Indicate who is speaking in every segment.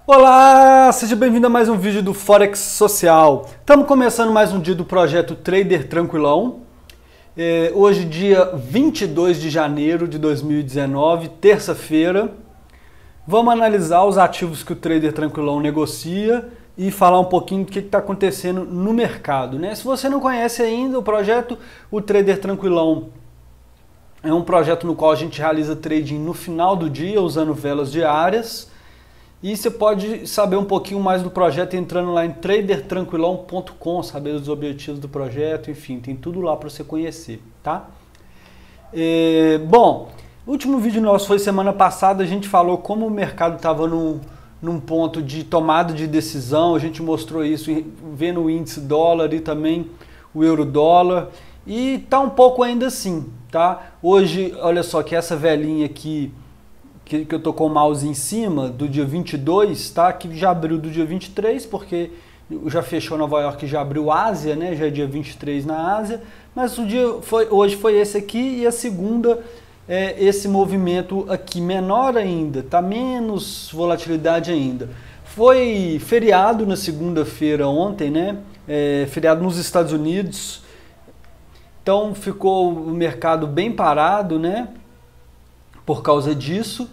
Speaker 1: Olá, seja bem-vindo a mais um vídeo do Forex Social. Estamos começando mais um dia do projeto Trader Tranquilão. Hoje, dia 22 de janeiro de 2019, terça-feira. Vamos analisar os ativos que o Trader Tranquilão negocia e falar um pouquinho do que está acontecendo no mercado, né? Se você não conhece ainda o projeto, o Trader Tranquilão é um projeto no qual a gente realiza trading no final do dia usando velas diárias. E você pode saber um pouquinho mais do projeto entrando lá em tradertranquilão.com, saber os objetivos do projeto, enfim, tem tudo lá para você conhecer, tá? Bom, o último vídeo nosso foi semana passada, a gente falou como o mercado estava num ponto de tomada de decisão, a gente mostrou isso vendo o índice dólar e também o euro-dólar, e tá um pouco ainda assim, tá? Hoje, olha só que essa velhinha aqui, que eu tô com o mouse em cima, do dia 22, tá? Que já abriu do dia 23, porque já fechou Nova York, já abriu Ásia, né? Já é dia 23 na Ásia, mas hoje foi esse aqui, e a segunda é esse movimento aqui menor ainda, tá? Menos volatilidade ainda. Foi feriado na segunda-feira ontem, né? Feriado nos Estados Unidos, então ficou o mercado bem parado, né? Por causa disso.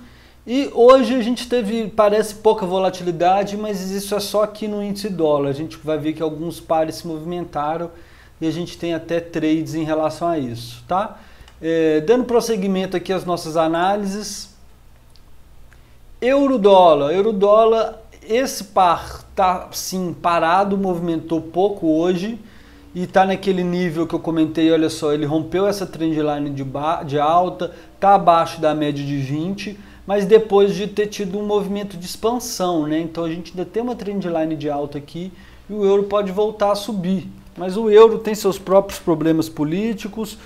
Speaker 1: E hoje a gente teve, parece pouca volatilidade, mas isso é só aqui no índice dólar. A gente vai ver que alguns pares se movimentaram e a gente tem até trades em relação a isso, tá? Dando prosseguimento aqui às nossas análises. Euro-dólar, esse par tá sim parado, movimentou pouco hoje e tá naquele nível que eu comentei, olha só, ele rompeu essa trendline de alta, tá abaixo da média de 20, mas depois de ter tido um movimento de expansão, né? Então a gente ainda tem uma trendline de alta aqui e o euro pode voltar a subir. Mas o euro tem seus próprios problemas políticos.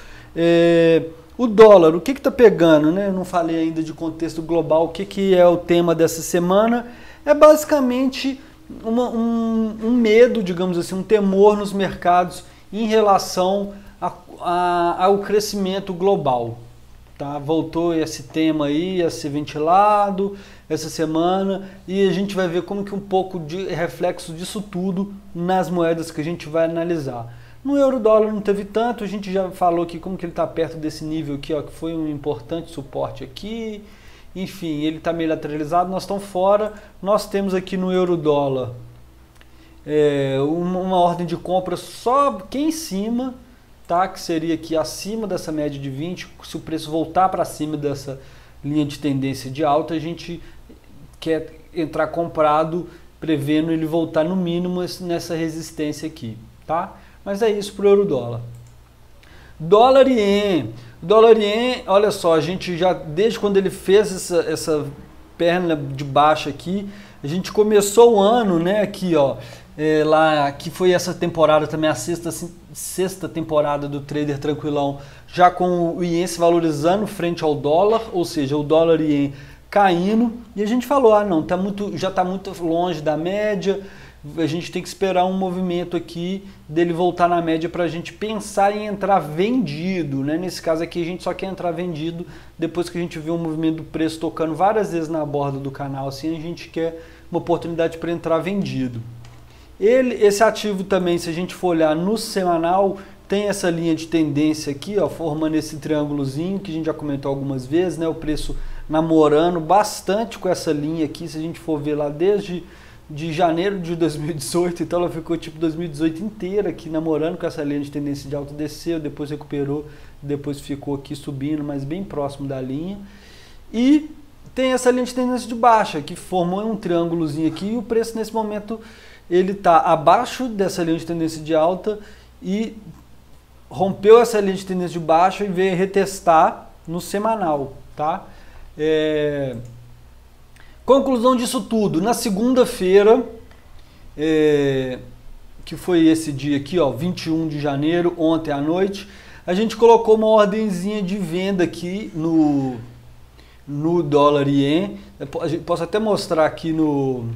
Speaker 1: O dólar, o que está pegando, né? Eu não falei ainda de contexto global, o que é o tema dessa semana. É basicamente um medo, digamos assim, um temor nos mercados em relação ao crescimento global. Tá? Voltou esse tema aí a ser ventilado essa semana e a gente vai ver como que um pouco de reflexo disso tudo nas moedas que a gente vai analisar. No euro-dólar não teve tanto, a gente já falou aqui como que ele está perto desse nível aqui, ó, que foi um importante suporte aqui. Enfim, ele está meio lateralizado, nós estamos fora. Nós temos aqui no euro-dólar uma ordem de compra só aqui em cima, tá? Que seria aqui acima dessa média de 20. Se o preço voltar para cima dessa linha de tendência de alta, a gente quer entrar comprado, prevendo ele voltar no mínimo nessa resistência aqui, tá? Mas é isso para o euro-dólar. Dólar-ien, olha só, a gente já, desde quando ele fez essa perna de baixo aqui, a gente começou o ano, né, aqui ó, lá, que foi essa temporada também, a sexta temporada do Trader Tranquilão, já com o ien se valorizando frente ao dólar, ou seja, o dólar-ien caindo, e a gente falou, não, já está muito longe da média, a gente tem que esperar um movimento aqui dele voltar na média para a gente pensar em entrar vendido, né? Nesse caso aqui a gente só quer entrar vendido depois que a gente vê um movimento do preço tocando várias vezes na borda do canal, assim a gente quer uma oportunidade para entrar vendido. Esse ativo também, se a gente for olhar no semanal, tem essa linha de tendência aqui, ó, formando esse triângulozinho que a gente já comentou algumas vezes, né? O preço namorando bastante com essa linha aqui, se a gente for ver lá desde janeiro de 2018, então ela ficou tipo 2018 inteira aqui namorando com essa linha de tendência de alta, desceu, depois recuperou, depois ficou aqui subindo, mas bem próximo da linha. E tem essa linha de tendência de baixa, que formou um triângulozinho aqui, e o preço nesse momento ele está abaixo dessa linha de tendência de alta e rompeu essa linha de tendência de baixa e veio retestar no semanal, tá? Conclusão disso tudo, na segunda-feira, que foi esse dia aqui, ó, 21 de janeiro, ontem à noite, a gente colocou uma ordenzinha de venda aqui no dólar-ien. Posso até mostrar aqui no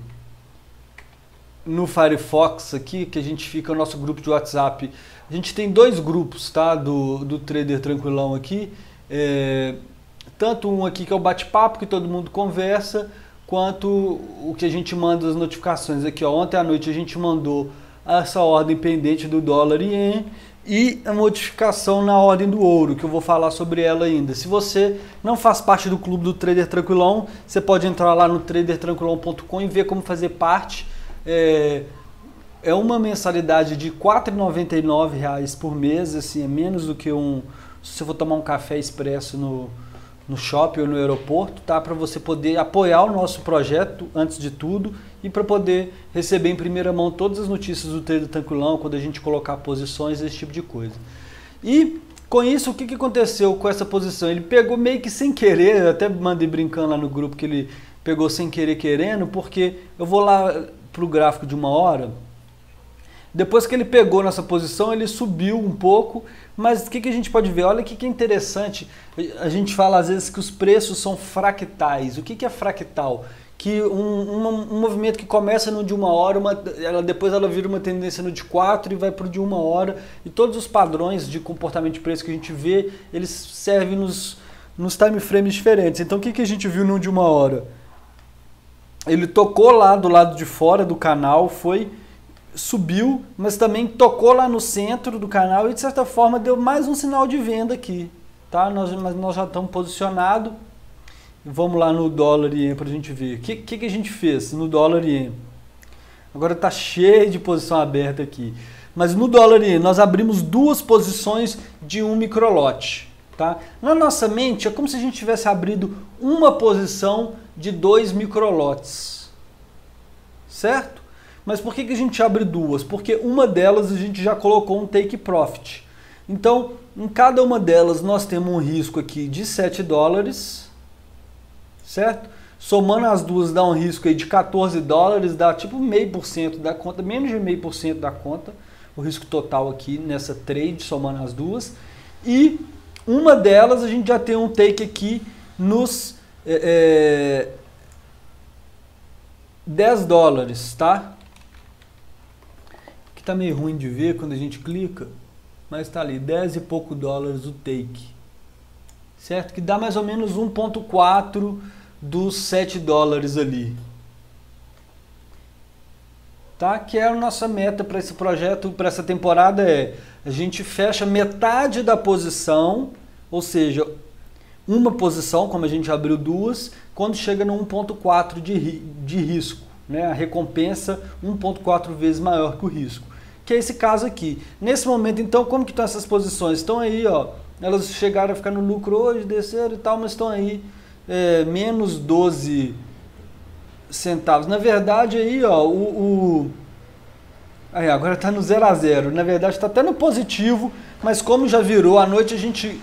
Speaker 1: Firefox aqui, que a gente fica no nosso grupo de WhatsApp. A gente tem dois grupos, tá, do Trader Tranquilão aqui. Tanto um aqui que é o bate-papo, que todo mundo conversa, quanto o que a gente manda as notificações. Aqui, ó, ontem à noite a gente mandou essa ordem pendente do dólar ien e a modificação na ordem do ouro, que eu vou falar sobre ela ainda. Se você não faz parte do clube do Trader Tranquilão, você pode entrar lá no tradertranquilão.com e ver como fazer parte. É uma mensalidade de R$ 4,99 por mês, assim, é menos do que se você for tomar um café expresso no shopping ou no aeroporto, tá? Para você poder apoiar o nosso projeto antes de tudo e para poder receber em primeira mão todas as notícias do Trader Tranquilão, quando a gente colocar posições, esse tipo de coisa. E com isso, o que aconteceu com essa posição? Ele pegou meio que sem querer, eu até mandei brincando lá no grupo que ele pegou sem querer querendo, porque eu vou lá para o gráfico de 1 hora. Depois que ele pegou nessa posição, ele subiu um pouco, mas o que a gente pode ver? Olha o que é interessante, a gente fala às vezes que os preços são fractais. O que é fractal? Que um movimento que começa no de 1 hora, depois ela vira uma tendência no de 4 e vai para o de 1 hora, e todos os padrões de comportamento de preço que a gente vê, eles servem nos time frames diferentes. Então o que a gente viu no de 1 hora? Ele tocou lá do lado de fora do canal, subiu, mas também tocou lá no centro do canal e de certa forma deu mais um sinal de venda aqui, tá? Mas nós já estamos posicionados. Vamos lá no dólar ien para a gente ver. O que a gente fez no dólar ien? Agora está cheio de posição aberta aqui. Mas no dólar ien nós abrimos 2 posições de 1 microlote, tá? Na nossa mente é como se a gente tivesse abrido uma posição de 2 microlotes, certo? Mas por que a gente abre 2? Porque uma delas a gente já colocou um take profit. Então, em cada uma delas nós temos um risco aqui de $7, certo? Somando as duas dá um risco aí de $14, dá tipo 0,5% da conta, menos de 0,5% da conta, o risco total aqui nessa trade, somando as duas. E uma delas a gente já tem um take aqui nos $10, tá? Tá meio ruim de ver quando a gente clica, mas tá ali, 10 e pouco dólares o take, certo? Que dá mais ou menos 1,4 dos $7 ali, tá? Que é a nossa meta para esse projeto, para essa temporada, a gente fecha metade da posição, ou seja, uma posição, como a gente abriu 2, quando chega no 1,4 de risco, né? A recompensa 1,4 vezes maior que o risco. Que é esse caso aqui. Nesse momento, então, como que estão essas posições? Estão aí, ó, elas chegaram a ficar no lucro hoje, desceram e tal, mas estão aí menos 12 centavos. Na verdade, aí, ó, aí, agora está no 0 a 0. Na verdade, está até no positivo, mas como já virou, à noite a gente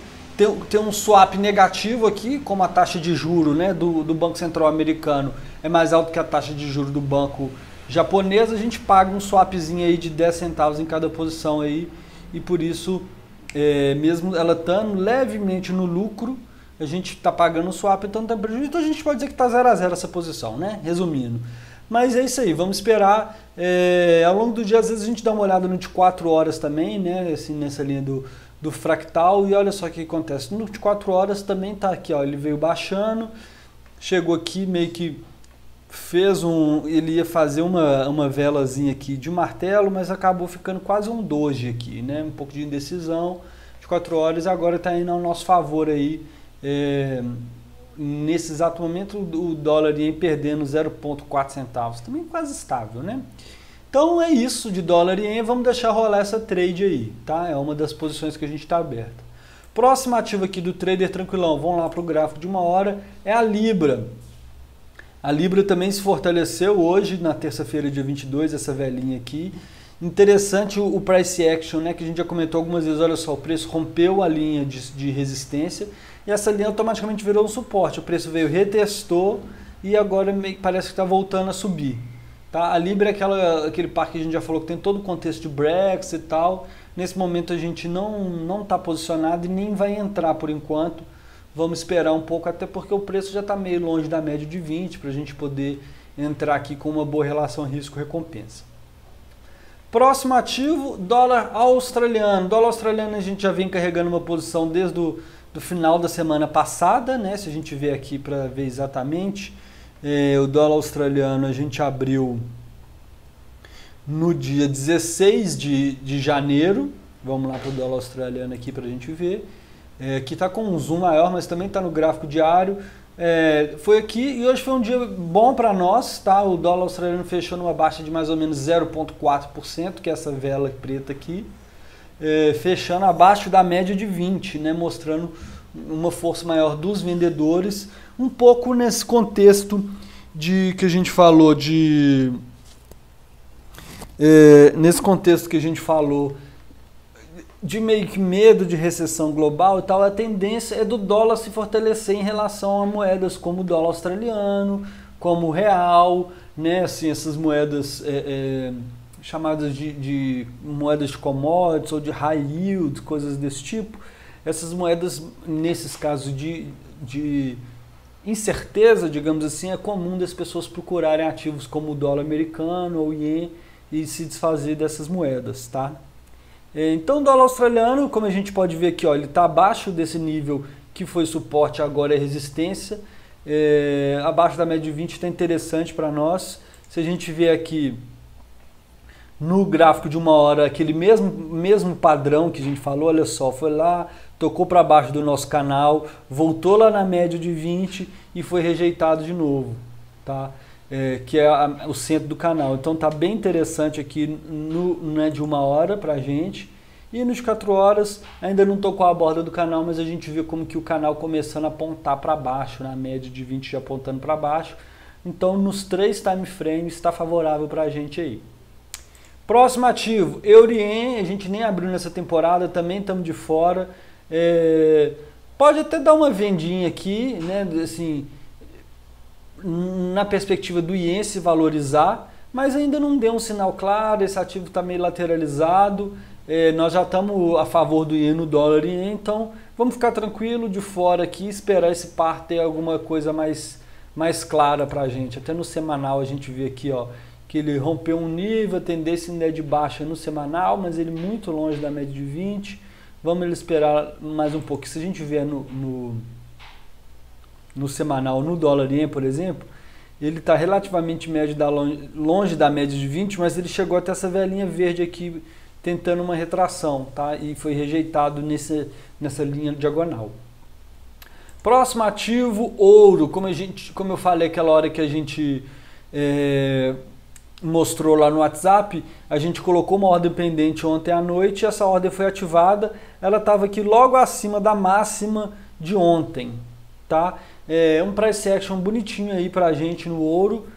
Speaker 1: tem um swap negativo aqui, como a taxa de juro, né, do Banco Central americano é mais alto que a taxa de juro do banco japonês, a gente paga um swapzinho aí de 10 centavos em cada posição aí, e por isso, mesmo ela estando levemente no lucro, a gente está pagando o swap, então tá prejuízo, então a gente pode dizer que está 0 a 0 essa posição, né? Resumindo. Mas é isso aí, vamos esperar. Ao longo do dia, às vezes a gente dá uma olhada no de 4 horas também, né? Assim, nessa linha do fractal, e olha só o que acontece. No de 4 horas também tá aqui, ó, ele veio baixando, chegou aqui meio que ele ia fazer uma velazinha aqui de martelo, mas acabou ficando quase um doji aqui, né? Um pouco de indecisão de 4 horas, agora está indo ao nosso favor aí. Nesse exato momento o dólar ia perdendo 0,4 centavos, também quase estável, né? Então é isso de dólar e ien, vamos deixar rolar essa trade aí, tá? É uma das posições que a gente está aberta. Próximo ativo aqui do Trader Tranquilão, vamos lá para o gráfico de 1 hora, é a Libra. A Libra também se fortaleceu hoje, na terça-feira, dia 22, essa velhinha aqui. Interessante o price action, né, que a gente já comentou algumas vezes, olha só, o preço rompeu a linha de resistência e essa linha automaticamente virou um suporte. O preço veio, retestou e agora parece que está voltando a subir. Tá? A Libra é aquele par que a gente já falou que tem todo o contexto de Brexit e tal. Nesse momento a gente não está posicionado e nem vai entrar por enquanto. Vamos esperar um pouco, até porque o preço já está meio longe da média de 20, para a gente poder entrar aqui com uma boa relação risco-recompensa. Próximo ativo, dólar australiano. Dólar australiano a gente já vem carregando uma posição desde do final da semana passada, né? Se a gente ver aqui para ver exatamente, O dólar australiano a gente abriu no dia 16 de janeiro. Vamos lá para o dólar australiano aqui para a gente ver. Aqui está com um zoom maior, mas também está no gráfico diário. Foi aqui e hoje foi um dia bom para nós, tá? O dólar australiano fechou numa baixa de mais ou menos 0,4%, que é essa vela preta aqui, fechando abaixo da média de 20, né? Mostrando uma força maior dos vendedores, um pouco nesse contexto que a gente falou de meio que medo de recessão global e tal. A tendência é do dólar se fortalecer em relação a moedas como o dólar australiano, como o real, né? Assim, essas moedas chamadas de moedas de commodities ou de high yield, coisas desse tipo. Essas moedas, nesses casos de incerteza, digamos assim, é comum das pessoas procurarem ativos como o dólar americano ou o ien e se desfazer dessas moedas, tá? Então o dólar australiano, como a gente pode ver aqui, ó, ele está abaixo desse nível que foi suporte, agora é resistência, abaixo da média de 20 está interessante para nós. Se a gente ver aqui no gráfico de uma hora, aquele mesmo padrão que a gente falou, olha só, foi lá, tocou para baixo do nosso canal, voltou lá na média de 20 e foi rejeitado de novo, tá? Que é o centro do canal. Então tá bem interessante aqui de uma hora pra gente. E nos 4 horas ainda não tocou a borda do canal, mas a gente vê como que o canal começando a apontar para baixo, na média de 20 já apontando para baixo. Então nos 3 time frames está favorável para a gente aí. Próximo ativo, Eurien, a gente nem abriu nessa temporada, também estamos de fora. Pode até dar uma vendinha aqui, né, assim, na perspectiva do ien se valorizar, mas ainda não deu um sinal claro, esse ativo está meio lateralizado, nós já estamos a favor do ien no dólar ien, então vamos ficar tranquilo de fora aqui, esperar esse par ter alguma coisa mais clara para a gente. Até no semanal a gente vê aqui, ó, que ele rompeu um nível, a tendência ainda é de baixa no semanal, mas ele muito longe da média de 20, vamos esperar mais um pouco. Se a gente vier no semanal, no dólar ien, por exemplo, ele está relativamente longe da média de 20, mas ele chegou até essa velinha verde aqui, tentando uma retração, tá? E foi rejeitado nessa linha diagonal. Próximo ativo, ouro. Como eu falei aquela hora que a gente mostrou lá no WhatsApp, a gente colocou uma ordem pendente ontem à noite, e essa ordem foi ativada, ela estava aqui logo acima da máxima de ontem, tá? Um price action bonitinho aí pra gente no ouro,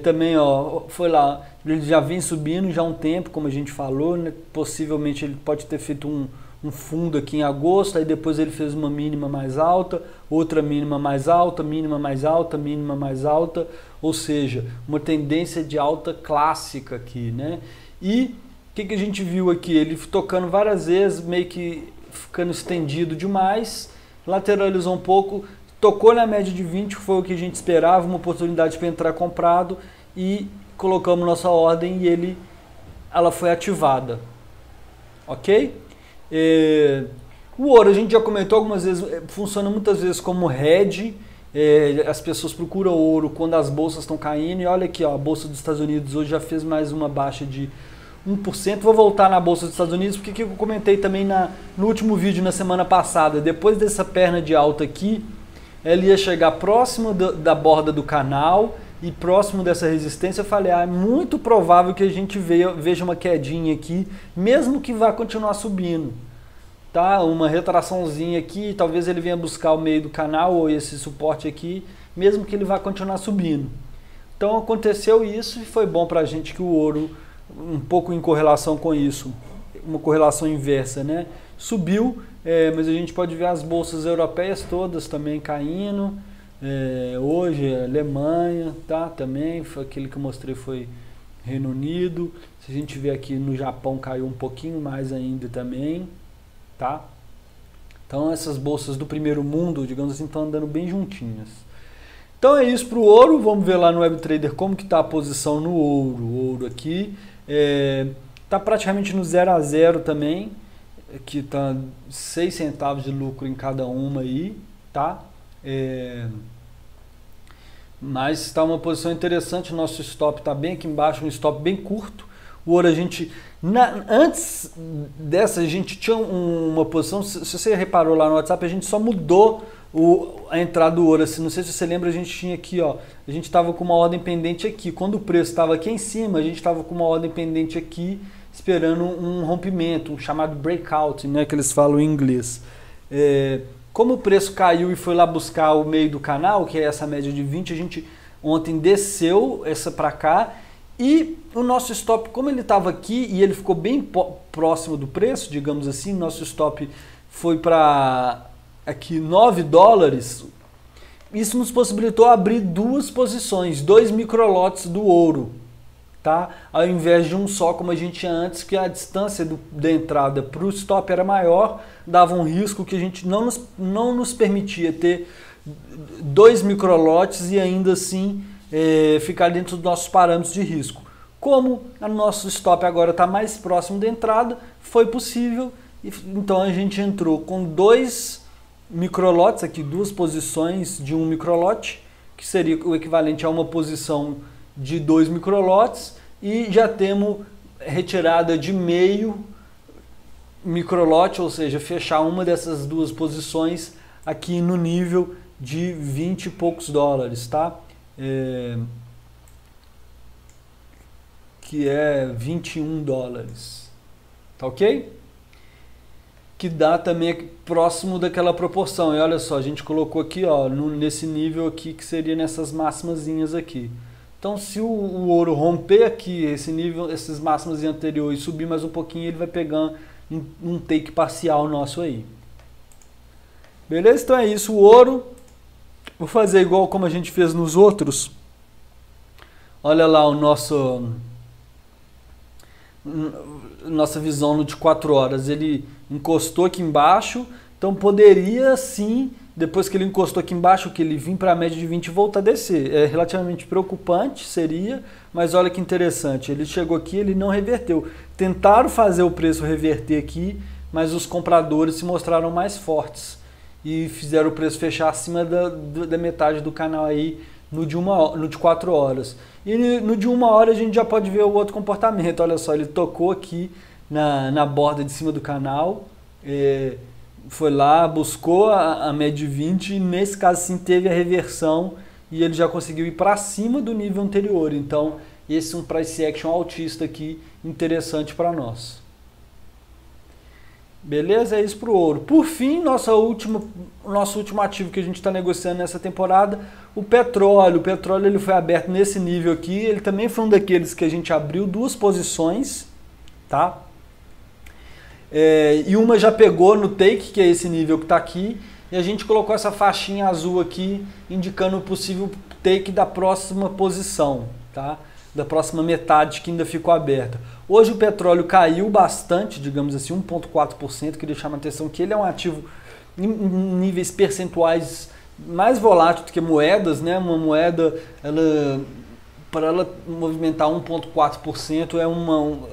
Speaker 1: também, ó, foi lá, ele já vem subindo já há um tempo, como a gente falou, né? Possivelmente ele pode ter feito um fundo aqui em agosto, aí depois ele fez uma mínima mais alta, outra mínima mais alta, mínima mais alta, mínima mais alta, ou seja, uma tendência de alta clássica aqui, né? E o que a gente viu aqui? Ele tocando várias vezes, meio que ficando estendido demais, lateralizou um pouco, tocou na média de 20, que foi o que a gente esperava, uma oportunidade para entrar comprado, e colocamos nossa ordem e ela foi ativada, ok? O ouro, a gente já comentou algumas vezes, funciona muitas vezes como hedge. As pessoas procuram ouro quando as bolsas estão caindo, e olha aqui, ó, a bolsa dos Estados Unidos hoje já fez mais uma baixa de 1%. Vou voltar na bolsa dos Estados Unidos, porque eu comentei também no último vídeo na semana passada, depois dessa perna de alta aqui, ela ia chegar próximo da borda do canal e próximo dessa resistência. Eu falei, é muito provável que a gente veja uma quedinha aqui, mesmo que vá continuar subindo, tá? Uma retraçãozinha aqui, talvez ele venha buscar o meio do canal ou esse suporte aqui, mesmo que ele vá continuar subindo. Então aconteceu isso e foi bom para a gente que o ouro, um pouco em correlação com isso, uma correlação inversa, né? Subiu, mas a gente pode ver as bolsas europeias todas também caindo. Hoje a Alemanha, tá? Também foi aquele que eu mostrei, foi Reino Unido. Se a gente ver aqui no Japão, caiu um pouquinho mais ainda também, tá? Então essas bolsas do primeiro mundo, digamos assim, estão andando bem juntinhas. Então é isso para o ouro. Vamos ver lá no WebTrader como que está a posição no ouro. O ouro aqui está praticamente no 0 a 0 também. Aqui está 6 centavos de lucro em cada uma aí, tá? Mas está uma posição interessante, nosso stop está bem aqui embaixo, um stop bem curto. O ouro a gente, antes dessa a gente tinha uma posição, se você reparou lá no WhatsApp, a gente só mudou a entrada do ouro, assim, não sei se você lembra, a gente tinha aqui, ó, a gente estava com uma ordem pendente aqui, quando o preço estava aqui em cima, a gente estava com uma ordem pendente aqui, esperando um rompimento, um chamado breakout, né, que eles falam em inglês. Como o preço caiu e foi lá buscar o meio do canal, que é essa média de 20, a gente ontem desceu essa para cá, e o nosso stop, como ele estava aqui e ele ficou bem próximo do preço, digamos assim, nosso stop foi para aqui 9 dólares, isso nos possibilitou abrir duas posições, 2 microlotes do ouro, tá? Ao invés de um só, como a gente tinha antes, que a distância da entrada para o stop era maior, dava um risco que a gente não nos permitia ter 2 microlotes e ainda assim ficar dentro dos nossos parâmetros de risco. Como o nosso stop agora está mais próximo da entrada, foi possível, então a gente entrou com 2 microlotes, aqui 2 posições de 1 microlote, que seria o equivalente a uma posição de 2 microlotes, e já temos retirada de meio microlote, ou seja, fechar uma dessas 2 posições aqui no nível de 20 e poucos dólares, tá? Que é 21 dólares, tá ok? Que dá também próximo daquela proporção. E olha só, a gente colocou aqui, ó, nesse nível aqui, que seria nessas máximazinhas aqui. Então, se o ouro romper aqui esse nível, esses máximos anteriores, e subir mais um pouquinho, ele vai pegar um take parcial nosso aí. Beleza? Então é isso, o ouro. Vou fazer igual como a gente fez nos outros. Olha lá o nossa visão no de 4 horas. Ele encostou aqui embaixo, então poderia sim, depois que ele encostou aqui embaixo, que ele vir para a média de 20 e voltar a descer. É relativamente preocupante, seria, mas olha que interessante, ele chegou aqui, ele não reverteu. Tentaram fazer o preço reverter aqui, mas os compradores se mostraram mais fortes e fizeram o preço fechar acima da metade do canal aí no de 4 horas. E no de 1 hora a gente já pode ver o outro comportamento. Olha só, ele tocou aqui na borda de cima do canal, foi lá, buscou a média de 20 e nesse caso sim teve a reversão e ele já conseguiu ir para cima do nível anterior. Então esse é um price action altista aqui interessante para nós. Beleza? É isso para o ouro. Por fim, nosso último ativo que a gente está negociando nessa temporada, o petróleo. O petróleo ele foi aberto nesse nível aqui, ele também foi um daqueles que a gente abriu 2 posições, tá? E uma já pegou no take, que é esse nível que está aqui, e a gente colocou essa faixinha azul aqui, indicando o possível take da próxima posição, tá? Da próxima metade que ainda ficou aberta. Hoje o petróleo caiu bastante, digamos assim, 1,4%, queria chamar a atenção que ele é um ativo em níveis percentuais mais volátil do que moedas, né? Uma moeda, para ela movimentar 1,4%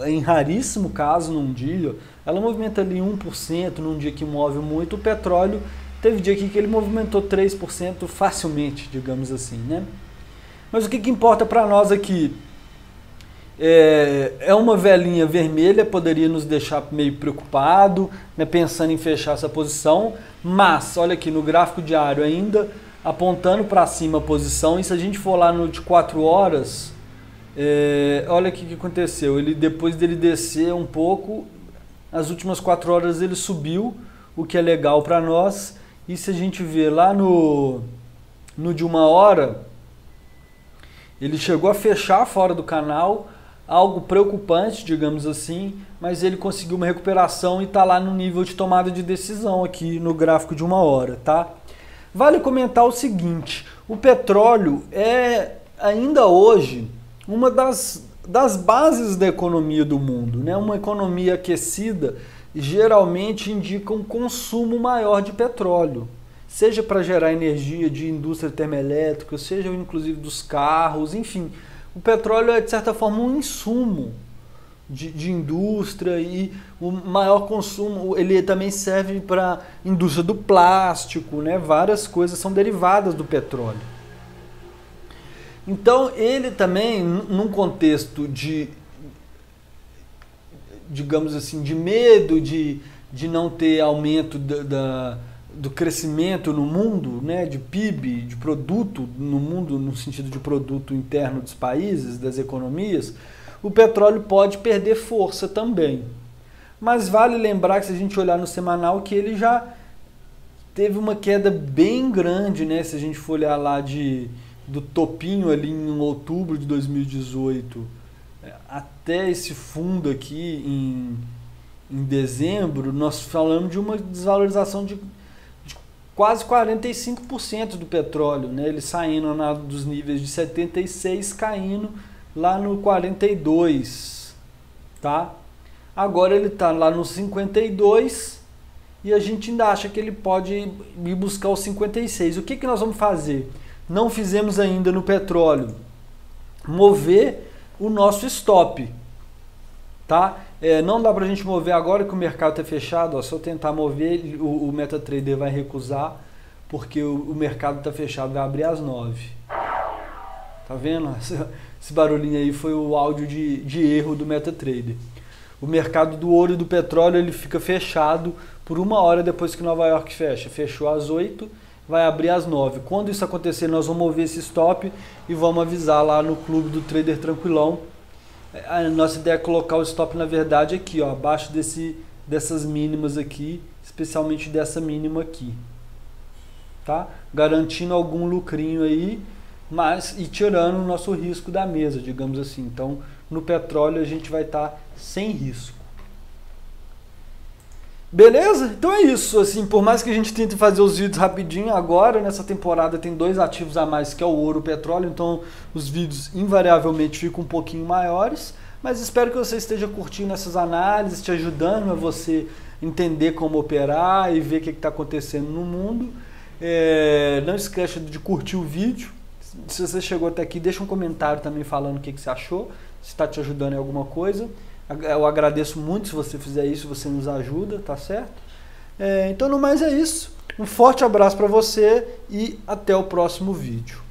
Speaker 1: em raríssimo caso num dia, ela movimenta ali 1% num dia que move muito. O petróleo teve dia aqui que ele movimentou 3% facilmente, digamos assim, né? Mas o que importa para nós aqui? É uma velinha vermelha, poderia nos deixar meio preocupado, né, pensando em fechar essa posição, mas olha aqui no gráfico diário ainda apontando para cima a posição, e se a gente for lá no de 4 horas, olha o que aconteceu, depois dele descer um pouco, as últimas 4 horas ele subiu, o que é legal para nós, e se a gente ver lá no de 1 hora, ele chegou a fechar fora do canal, algo preocupante, digamos assim, mas ele conseguiu uma recuperação e está lá no nível de tomada de decisão aqui no gráfico de 1 hora, tá? Vale comentar o seguinte, o petróleo é ainda hoje uma das bases da economia do mundo, né? Uma economia aquecida geralmente indica um consumo maior de petróleo, seja para gerar energia de indústria termoelétrica, seja inclusive dos carros, enfim. O petróleo é, de certa forma, um insumo de indústria, e o maior consumo, ele também serve para a indústria do plástico, né? Várias coisas são derivadas do petróleo. Então ele também, num contexto de, digamos assim, de medo de não ter aumento do crescimento no mundo, né, de PIB, de produto no mundo, no sentido de produto interno dos países, das economias, o petróleo pode perder força também. Mas vale lembrar que se a gente olhar no semanal que ele já teve uma queda bem grande, né, se a gente for olhar lá do topinho ali em outubro de 2018 até esse fundo aqui em dezembro, nós falamos de uma desvalorização de quase 45% do petróleo, né? Ele saindo dos níveis de 76, caindo lá no 42, tá? Agora ele está lá no 52 e a gente ainda acha que ele pode ir buscar os 56. O que nós vamos fazer? Não fizemos ainda no petróleo. Mover o nosso stop, tá? Não dá pra gente mover agora que o mercado está fechado, ó, se eu tentar mover, o MetaTrader vai recusar, porque o mercado está fechado, vai abrir às 9. Tá vendo? Esse barulhinho aí foi o áudio de erro do MetaTrader. O mercado do ouro e do petróleo ele fica fechado por 1 hora depois que Nova York fecha. Fechou às 8, vai abrir às 9. Quando isso acontecer, nós vamos mover esse stop e vamos avisar lá no clube do Trader Tranquilão. A nossa ideia é colocar o stop, na verdade, aqui, ó, abaixo dessas mínimas aqui, especialmente dessa mínima aqui, tá? Garantindo algum lucrinho aí, mas e tirando o nosso risco da mesa, digamos assim. Então, no petróleo a gente vai estar sem risco. Beleza? Então é isso, assim, por mais que a gente tente fazer os vídeos rapidinho, agora nessa temporada tem 2 ativos a mais, que é o ouro e o petróleo, então os vídeos invariavelmente ficam um pouquinho maiores, mas espero que você esteja curtindo essas análises, te ajudando a você entender como operar e ver o que está acontecendo no mundo. Não esqueça de curtir o vídeo. Se você chegou até aqui, deixa um comentário também falando o que você achou, se está te ajudando em alguma coisa. Eu agradeço muito se você fizer isso, você nos ajuda, tá certo? Então, no mais é isso. Um forte abraço para você e até o próximo vídeo.